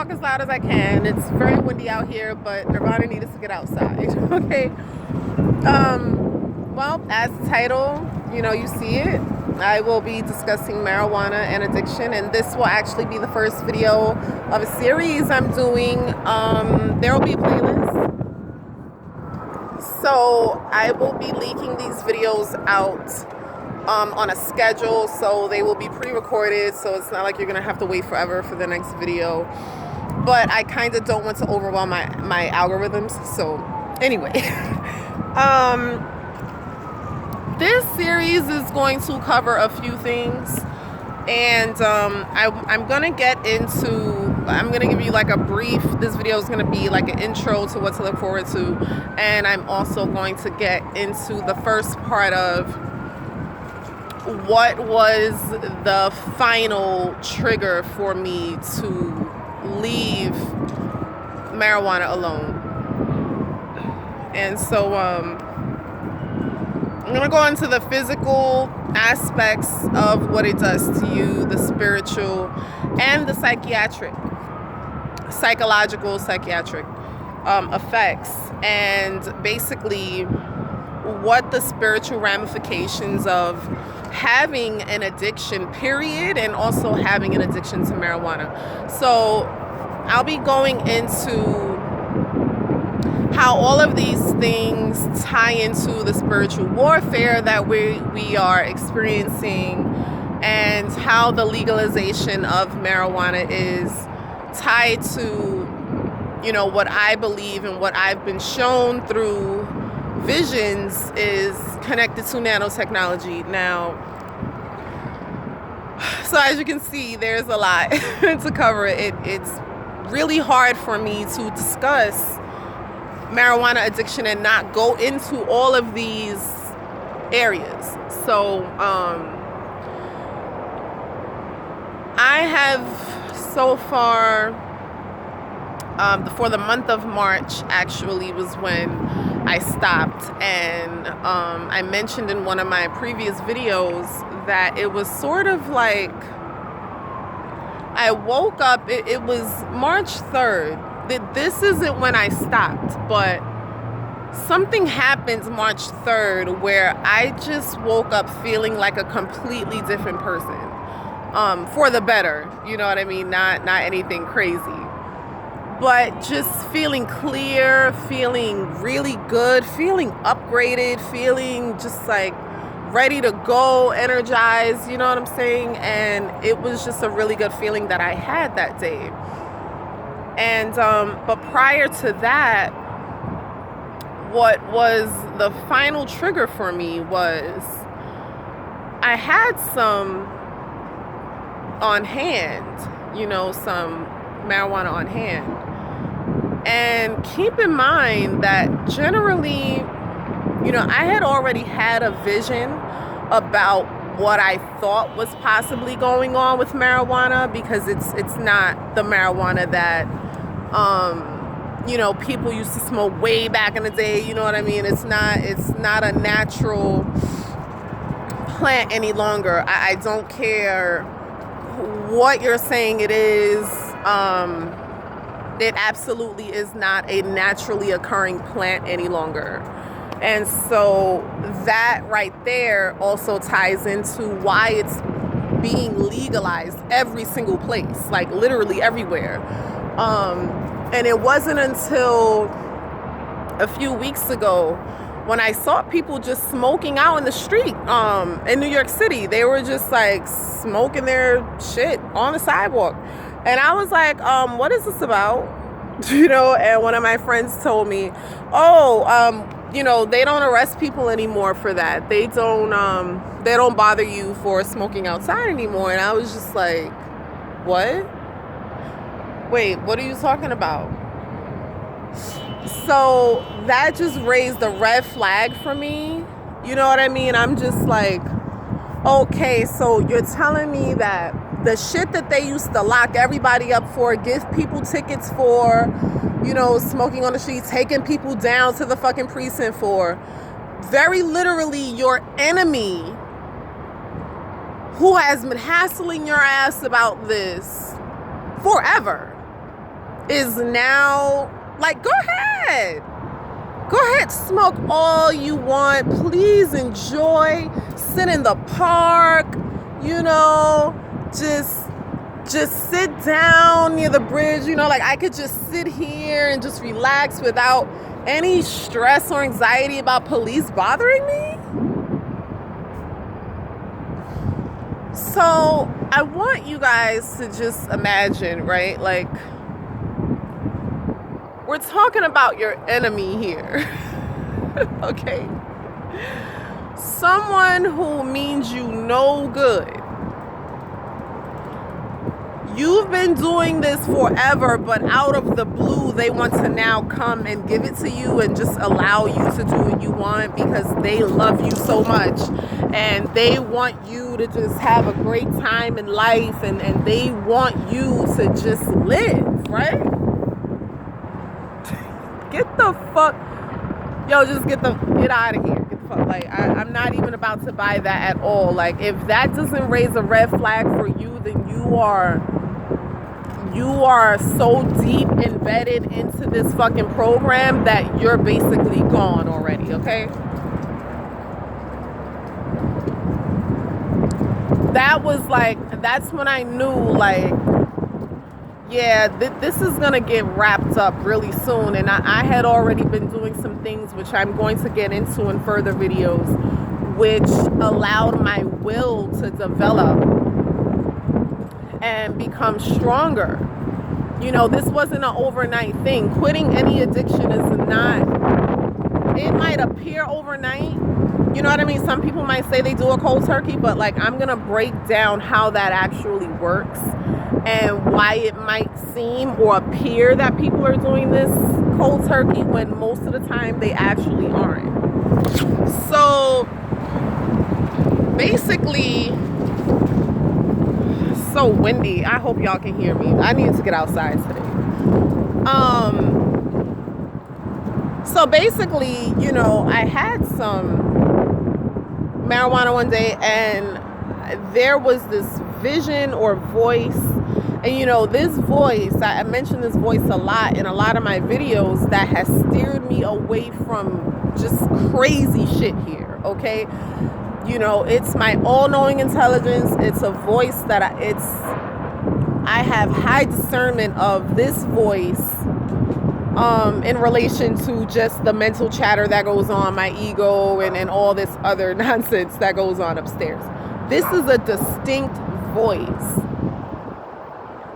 talk as loud as I can. It's very windy out here, but Nirvana needs us to get outside. Okay. Well, as the title, you see it. I will be discussing marijuana and addiction, and this will actually be the first video of a series I'm doing. There will be a playlist. So I will be leaking these videos out on a schedule, so they will be pre-recorded, so it's not like you're gonna have to wait forever for the next video. But I kind of don't want to overwhelm my algorithms. So anyway, this series is going to cover a few things, and I'm gonna give you like a brief. This video is gonna be like an intro to what to look forward to, and I'm also going to get into the first part of what was the final trigger for me to leave marijuana alone. And so I'm gonna go into the physical aspects of what it does to you, the spiritual and the psychological effects, and basically what the spiritual ramifications of having an addiction, period, and also having an addiction to marijuana. So I'll be going into how all of these things tie into the spiritual warfare that we are experiencing, and how the legalization of marijuana is tied to, what I believe and what I've been shown through visions is connected to nanotechnology. Now, so as you can see, there's a lot to cover. It's really hard for me to discuss marijuana addiction and not go into all of these areas. So I have so far, for the month of March actually was when I stopped, and I mentioned in one of my previous videos that it was sort of like I woke up, it was March 3rd. This isn't when I stopped, but something happened March 3rd where I just woke up feeling like a completely different person, for the better, you know what I mean? Not anything crazy, but just feeling clear, feeling really good, feeling upgraded, feeling just like ready to go, energized, you know what I'm saying? And it was just a really good feeling that I had that day. And but prior to that, what was the final trigger for me was I had some on hand, some marijuana on hand. And keep in mind that generally, I had already had a vision about what I thought was possibly going on with marijuana, because it's not the marijuana that people used to smoke way back in the day, you know what I mean? It's not a natural plant any longer. I don't care what you're saying it is. It absolutely is not a naturally occurring plant any longer. And so that right there also ties into why it's being legalized every single place, like literally everywhere. And it wasn't until a few weeks ago when I saw people just smoking out in the street in New York City. They were just like smoking their shit on the sidewalk. And I was like, what is this about? And one of my friends told me, they don't arrest people anymore for that. They don't bother you for smoking outside anymore. And I was just like, what? Wait, what are you talking about? So that just raised a red flag for me. You know what I mean? I'm just like, okay, so you're telling me that the shit that they used to lock everybody up for, give people tickets for, smoking on the street, taking people down to the fucking precinct for, very literally your enemy who has been hassling your ass about this forever, is now like, go ahead. Go ahead, smoke all you want. Please enjoy. Sit in the park, you know, just sit down near the bridge, you know, like I could just sit here and just relax without any stress or anxiety about police bothering me. So I want you guys to just imagine, right? Like, we're talking about your enemy here. Okay? Someone who means you no good. You've been doing this forever, but out of the blue, they want to now come and give it to you and just allow you to do what you want because they love you so much and they want you to just have a great time in life and they want you to just live, right? Get the fuck, yo, just get out of here. Get the fuck, like, I'm not even about to buy that at all. Like, if that doesn't raise a red flag for you, then you are so deep embedded into this fucking program that you're basically gone already, okay? That was like, that's when I knew, like, yeah, this is going to get wrapped up really soon. And I had already been doing some things, which I'm going to get into in further videos, which allowed my will to develop and become stronger. You know, this wasn't an overnight thing. Quitting any addiction is not, it might appear overnight. You know what I mean? Some people might say they do a cold turkey, but like, I'm going to break down how that actually works and why it might seem or appear that people are doing this cold turkey when most of the time they actually aren't. So basically, so windy. I hope y'all can hear me. I need to get outside today. So basically, you know, I had some marijuana one day and there was this vision or voice. And you know, this voice, I mentioned this voice a lot in a lot of my videos that has steered me away from just crazy shit here, okay? You know, it's my all-knowing intelligence. It's a voice that I have high discernment of this voice in relation to just the mental chatter that goes on, my ego and all this other nonsense that goes on upstairs. This is a distinct voice.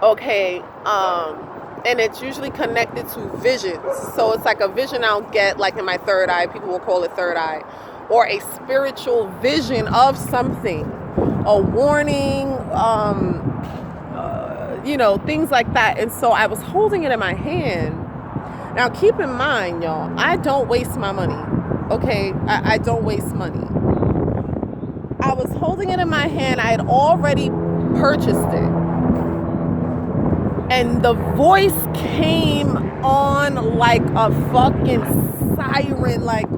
Okay, and it's usually connected to visions. So it's like a vision I'll get like in my third eye. People will call it third eye. Or a spiritual vision of something. A warning, you know, things like that. And so I was holding it in my hand. Now keep in mind, y'all, I don't waste my money. Okay, I don't waste money. I was holding it in my hand. I had already purchased it. And the voice came on like a fucking siren. Like,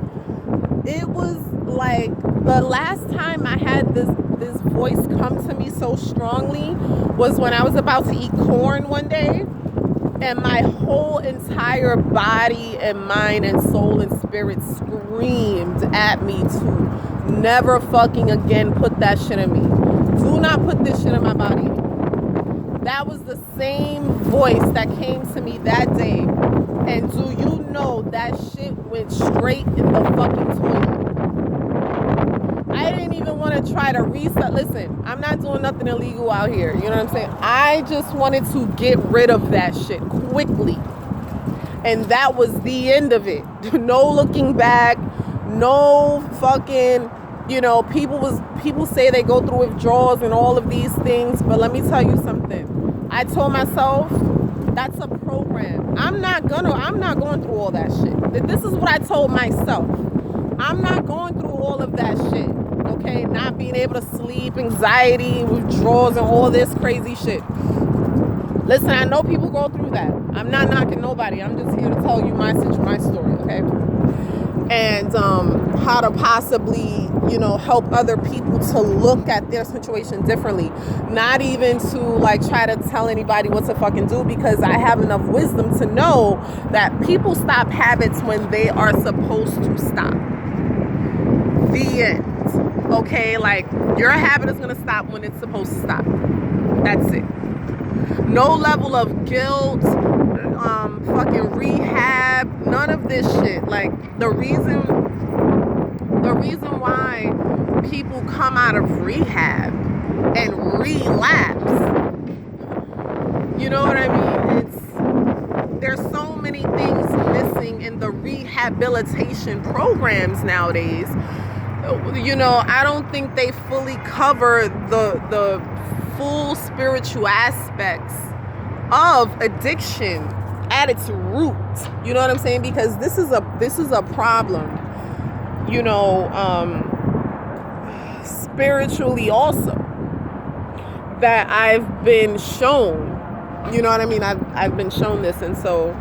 it was like the last time I had this voice come to me so strongly was when I was about to eat corn one day. And my whole entire body and mind and soul and spirit screamed at me to never fucking again put that shit in me. Do not put this shit in my body. That was the same voice that came to me that day. And do you know that shit went straight in the fucking toilet? I didn't even want to try to reset. Listen, I'm not doing nothing illegal out here. You know what I'm saying? I just wanted to get rid of that shit quickly. And that was the end of it. No looking back. No fucking, you know, people say they go through withdrawals and all of these things. But let me tell you something. I told myself, that's a program. I'm not going through all that shit. This is what I told myself. I'm not going through all of that shit. Okay, not being able to sleep, anxiety, withdrawals, and all this crazy shit. Listen, I know people go through that. I'm not knocking nobody. I'm just here to tell you my story, okay? and how to possibly, you know, help other people to look at their situation differently. Not even to like try to tell anybody what to fucking do, because I have enough wisdom to know that people stop habits when they are supposed to stop. The end. Okay, like your habit is gonna stop when it's supposed to stop. That's it. No level of guilt, fucking rehab, none of this shit. Like the reason why people come out of rehab and relapse, you know what I mean? There's so many things missing in the rehabilitation programs nowadays. You know, I don't think they fully cover the full spiritual aspects of addiction at its root. You know what I'm saying? Because this is a problem, you know, spiritually also, that I've been shown. You know what I mean? I've been shown this. And so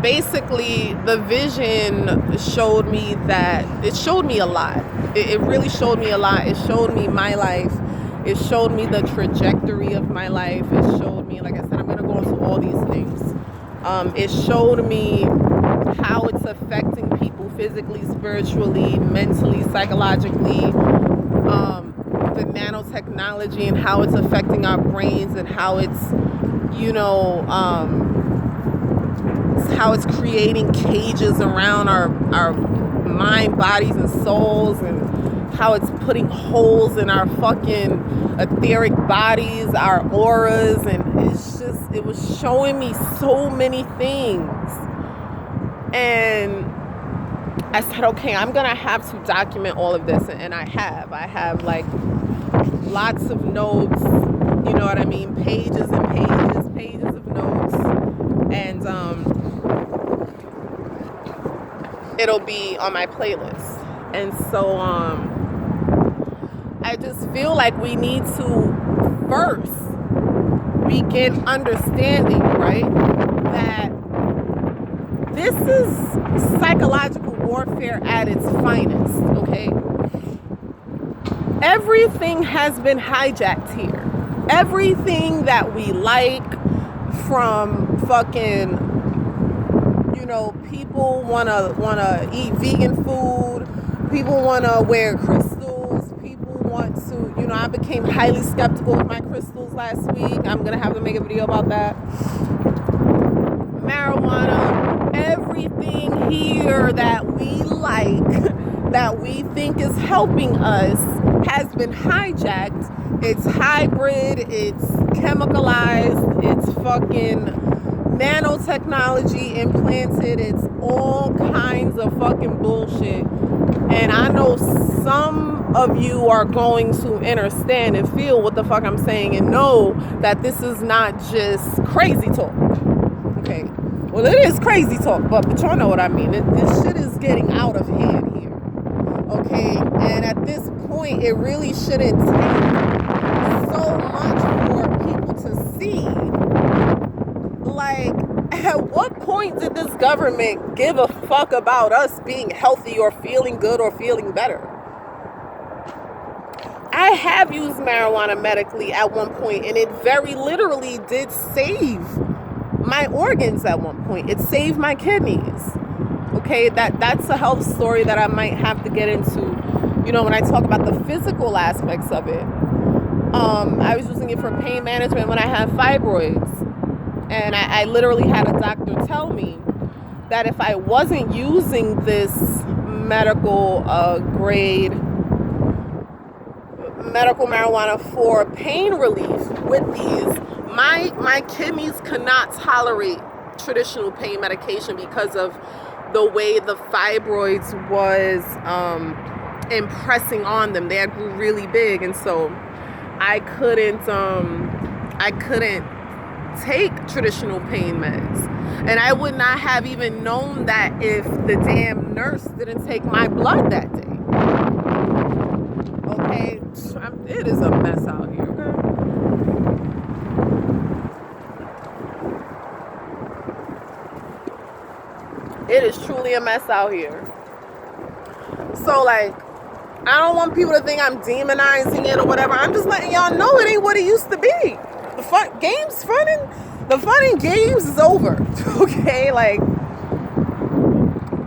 basically the vision showed me that, it showed me a lot. It really showed me a lot. It showed me my life. It showed me the trajectory of my life. It showed me, like I said, I'm going to go into all these things. It showed me how it's affecting people physically, spiritually, mentally, psychologically, the nanotechnology and how it's affecting our brains, and how it's, you know, how it's creating cages around our mind, bodies, and souls, and how it's putting holes in our fucking etheric bodies, our auras. And it was showing me so many things. And I said, okay, I'm gonna have to document all of this. And I have like lots of notes, you know what I mean, pages and pages of notes. And it'll be on my playlist. And so I just feel like we need to first begin understanding, right, that this is psychological warfare at its finest, okay? Everything has been hijacked here. Everything that we like, from fucking, you know, people wanna eat vegan food, people wanna wear crystals, people want to, you know, I became highly skeptical of my crystals last week. I'm gonna have to make a video about that. Marijuana, everything here that we like, that we think is helping us, has been hijacked. It's hybrid, it's chemicalized, it's fucking nanotechnology implanted, it's all kinds of fucking bullshit. And I know some of you are going to understand and feel what the fuck I'm saying, and know that this is not just crazy talk. Okay, well, it is crazy talk, but y'all know what I mean. This shit is getting out of hand here. Okay, and at this point, it really shouldn't take so much for people to see. Like, at what point did this government give a fuck about us being healthy or feeling good or feeling better? I have used marijuana medically at one point, and it very literally did save my organs at one point. It saved my kidneys. Okay, that's a health story that I might have to get into, you know, when I talk about the physical aspects of it. I was using it for pain management when I had fibroids. And I literally had a doctor tell me that if I wasn't using this medical grade medical marijuana for pain relief with these, my kidneys could not tolerate traditional pain medication because of the way the fibroids was impressing on them. They had grew really big, and so I couldn't take traditional pain meds. And I would not have even known that if the damn nurse didn't take my blood that day. Okay, it is a mess out here, okay? It is truly a mess out here. So, like, I don't want people to think I'm demonizing it or whatever. I'm just letting y'all know it ain't what it used to be. The fun in games is over. Okay, like,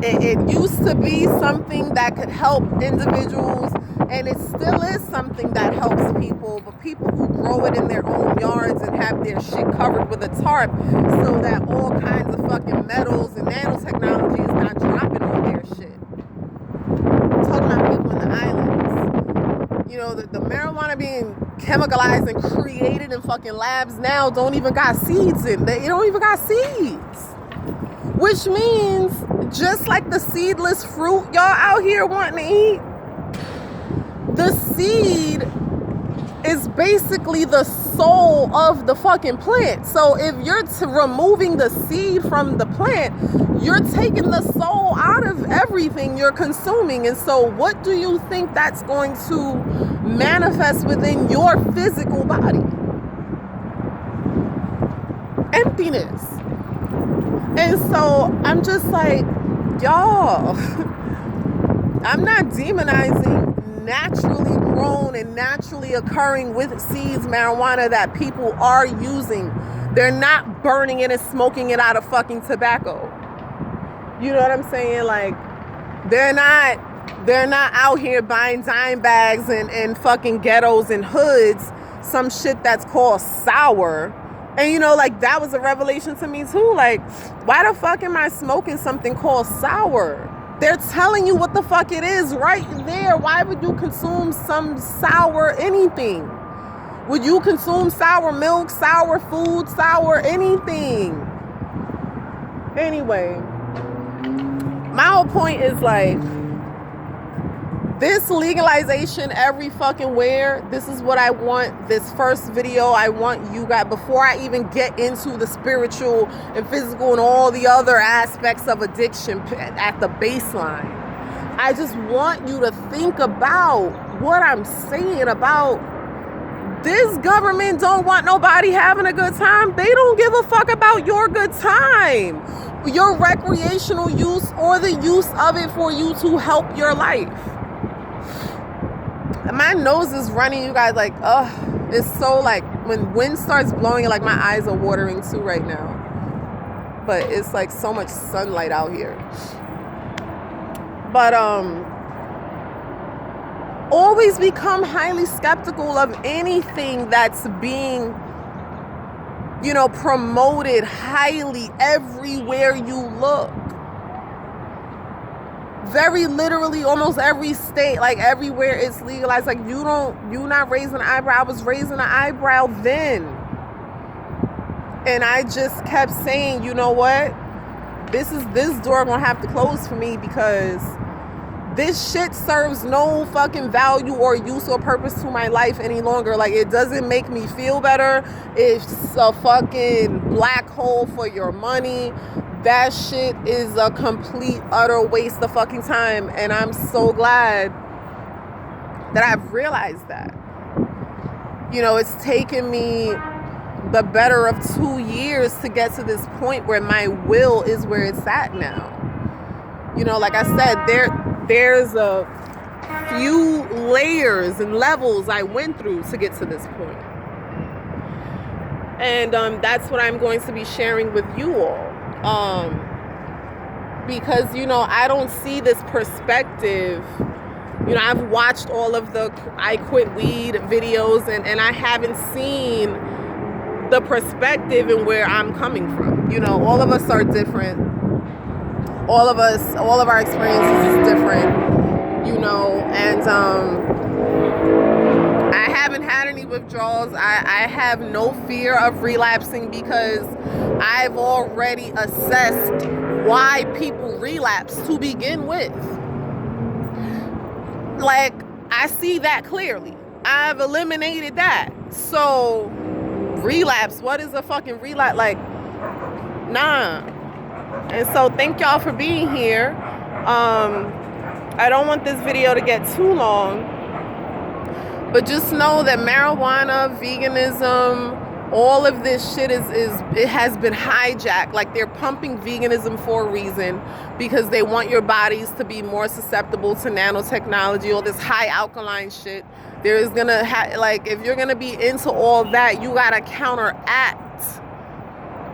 it used to be something that could help individuals, and it still is something that helps people, but people who grow it in their own yards and have their shit covered with a tarp so that all kinds of fucking metals and nanotechnology is not dropping on their shit. I'm talking about people in the islands. You know, the marijuana being chemicalized and created in fucking labs now don't even got seeds in. They don't even got seeds. Which means, just like the seedless fruit y'all out here wanting to eat, the seed is basically the soul of the fucking plant. So if you're removing the seed from the plant, you're taking the soul out of everything you're consuming. And so what do you think that's going to manifest within your physical body? Emptiness. And so I'm just like, y'all, I'm not demonizing naturally grown and naturally occurring with seeds marijuana that people are using. They're not burning it and smoking it out of fucking tobacco. You know what I'm saying? Like, they're not out here buying dime bags and fucking ghettos and hoods, some shit that's called sour. And, you know, like, that was a revelation to me, too. Like, why the fuck am I smoking something called sour? They're telling you what the fuck it is right there. Why would you consume some sour anything? Would you consume sour milk, sour food, sour anything? Anyway, my whole point is, like, this legalization every fucking where, this is what I want. This first video, I want you guys, before I even get into the spiritual and physical and all the other aspects of addiction at the baseline, I just want you to think about what I'm saying about this government don't want nobody having a good time. They don't give a fuck about your good time, your recreational use, or the use of it for you to help your life. My nose is running, you guys, like, it's so, like, when wind starts blowing, like, my eyes are watering too right now. But it's, like, so much sunlight out here. But, always become highly skeptical of anything that's being, you know, promoted highly everywhere you look. Very literally, almost every state, like everywhere it's legalized. Like, you not raising an eyebrow. I was raising an eyebrow then. And I just kept saying, you know what? This door gonna have to close for me, because this shit serves no fucking value or use or purpose to my life any longer. Like, it doesn't make me feel better. It's a fucking black hole for your money. That shit is a complete, utter waste of fucking time. And I'm so glad that I've realized that. You know, it's taken me the better of 2 years to get to this point where my will is where it's at now. You know, like I said, there's a few layers and levels I went through to get to this point. And that's what I'm going to be sharing with you all. Because, you know, I don't see this perspective. You know, I've watched all of the I Quit Weed videos, and I haven't seen the perspective and where I'm coming from. You know, all of us are different. All of our experiences is different, you know, and I haven't had any withdrawals. I have no fear of relapsing, because I've already assessed why people relapse to begin with. Like, I see that clearly. I've eliminated that. So, relapse, what is a fucking relapse? Like, nah. And so, thank y'all for being here. I don't want this video to get too long, but just know that marijuana, veganism, All of this shit it has been hijacked. Like, they're pumping veganism for a reason, because they want your bodies to be more susceptible to nanotechnology, all this high alkaline shit. There is gonna like, if you're gonna be into all that, you gotta counteract.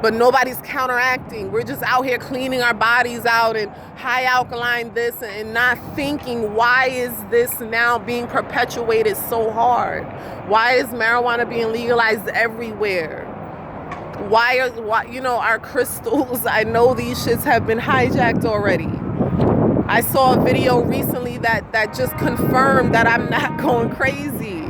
But nobody's counteracting. We're just out here cleaning our bodies out and high alkaline this, and not thinking, why is this now being perpetuated so hard? Why is marijuana being legalized everywhere? Why, you know, our crystals, I know these shits have been hijacked already. I saw a video recently that just confirmed that I'm not going crazy.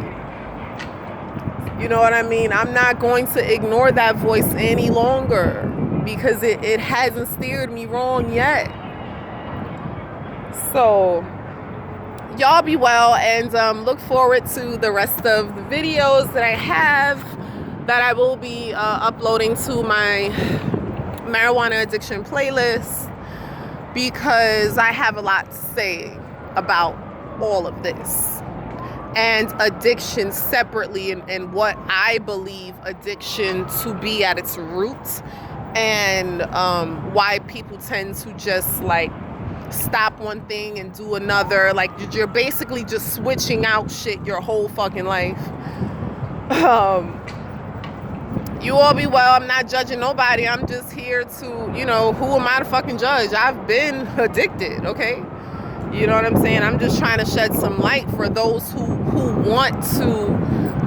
You know what I mean? I'm not going to ignore that voice any longer, because it hasn't steered me wrong yet. So y'all be well, and look forward to the rest of the videos that I have, that I will be uploading to my marijuana addiction playlist, because I have a lot to say about all of this. And addiction separately, and what I believe addiction to be at its roots, and why people tend to just like stop one thing and do another. Like, you're basically just switching out shit your whole fucking life. You all be well. I'm not judging nobody. I'm just here to, you know, who am I to fucking judge? I've been addicted, okay? You know what I'm saying? I'm just trying to shed some light for those who want to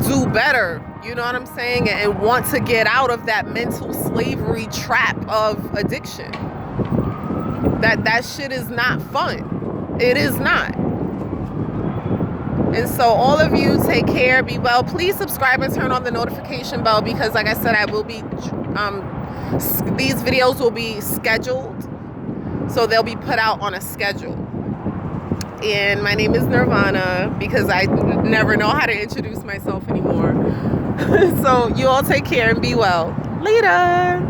do better, you know what I'm saying? And want to get out of that mental slavery trap of addiction. That shit is not fun. It is not. And so all of you, take care, be well. Please subscribe and turn on the notification bell, because like I said, I will be, these videos will be scheduled. So they'll be put out on a schedule. And my name is Nirvana, because I never know how to introduce myself anymore. So you all take care and be well. Later.